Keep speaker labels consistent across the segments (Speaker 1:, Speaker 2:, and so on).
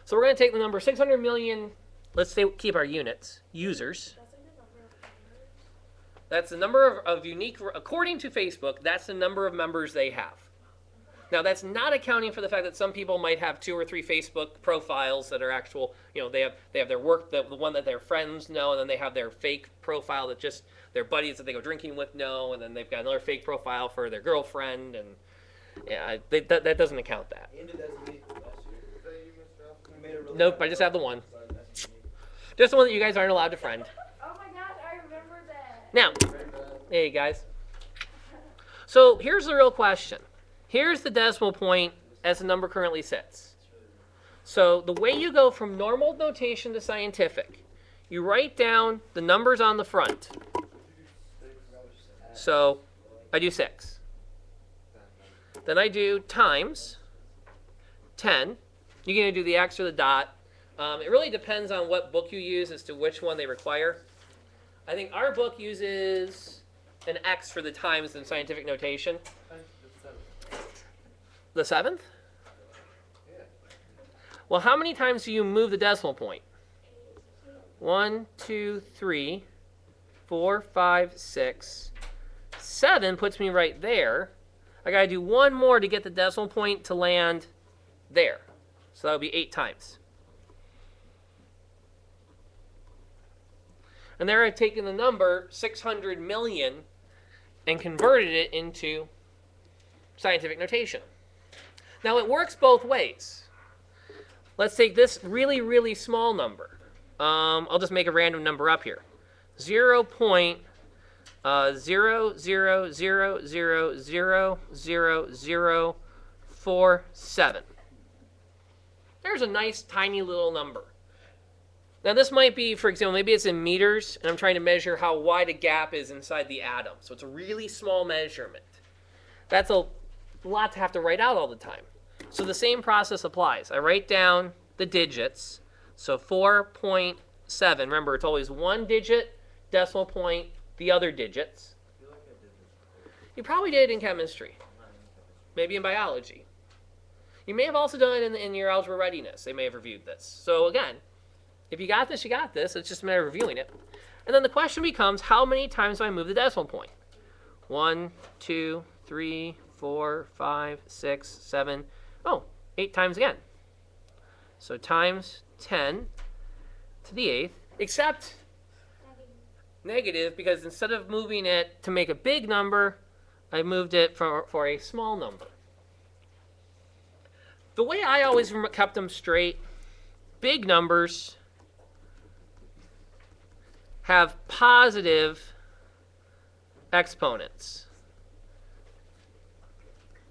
Speaker 1: So we're going to take the number 600 million, let's say keep our units, users. That's the number of unique, according to Facebook, that's the number of members they have. Now, that's not accounting for the fact that some people might have 2 or 3 Facebook profiles that are actual, they have their work, the one that their friends know, and then they have their fake profile that just their buddies that they go drinking with know, and then they've got another fake profile for their girlfriend, and yeah, that doesn't account that. Nope, I just have the one. Just the one that you guys aren't allowed to friend.
Speaker 2: Oh my gosh, I remember that.
Speaker 1: Now, hey guys. So here's the real question. Here's the decimal point as the number currently sits. So the way you go from normal notation to scientific, you write down the numbers on the front. So I do 6. Then I do times 10. You're going to do the X or the dot. It really depends on what book you use as to which one they require. I think our book uses an X for the times in scientific notation. The 7th? Well, how many times do you move the decimal point? 1, 2, 3, 4, 5, 6. 7 puts me right there. I got to do one more to get the decimal point to land there. So that would be 8 times. And there I've taken the number 600 million and converted it into scientific notation. Now it works both ways. Let's take this really, really small number. I'll just make a random number up here. 0.0000000047. There's a nice tiny little number. Now this might be, for example, maybe it's in meters, and I'm trying to measure how wide a gap is inside the atom. So it's a really small measurement. That's a lot to have to write out all the time. So the same process applies. I write down the digits. So 4.7. Remember, it's always one digit, decimal point, the other digits. You probably did in chemistry. Maybe in biology. You may have also done it in your algebra readiness. They may have reviewed this. So again, if you got this, you got this. It's just a matter of reviewing it. And then the question becomes, how many times do I move the decimal point? 1, 2, 3, 4, 5, 6, 7. Oh, 8 times again. So times 10 to the 8th, except negative, because instead of moving it to make a big number, I moved it for a small number. The way I always kept them straight, big numbers have positive exponents.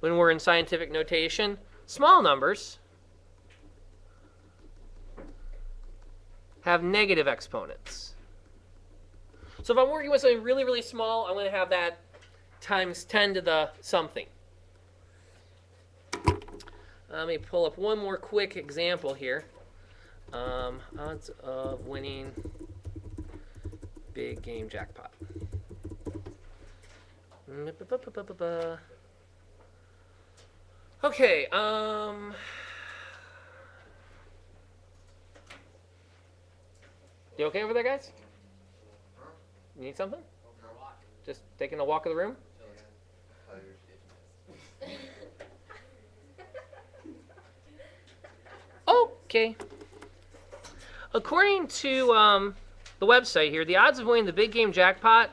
Speaker 1: When we're in scientific notation, small numbers have negative exponents. So if I'm working with something really, really small, I'm going to have that times 10 to the something. Let me pull up one more quick example here. Odds of winning big game jackpot. Okay, you okay over there, guys? You need something? Just taking a walk of the room? Okay. According to the website here, the odds of winning the big game jackpot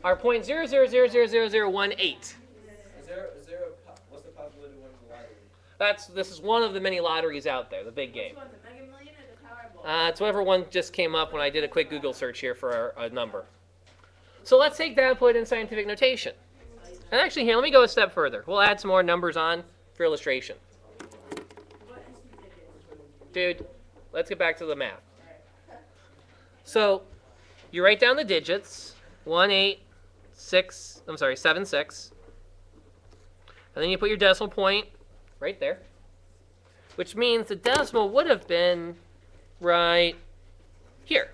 Speaker 1: are 0.00000018.
Speaker 3: What's the possibility of winning the lottery?
Speaker 1: This is one of the many lotteries out there, the big game.
Speaker 2: Which one's the Mega Million or the Powerball?
Speaker 1: It's whatever one just came up when I did a quick Google search here for a number. So let's take that and put it in scientific notation. And actually here, let me go a step further. We'll add some more numbers on for illustration. Dude, let's get back to the math. So you write down the digits, 7, 6. And then you put your decimal point right there, which means the decimal would have been right here.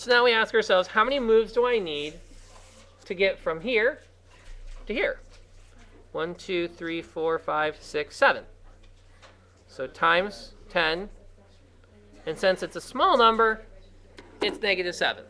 Speaker 1: So now we ask ourselves, how many moves do I need to get from here to here. 1, 2, 3, 4, 5, 6, 7. So times 10. And since it's a small number, it's -7.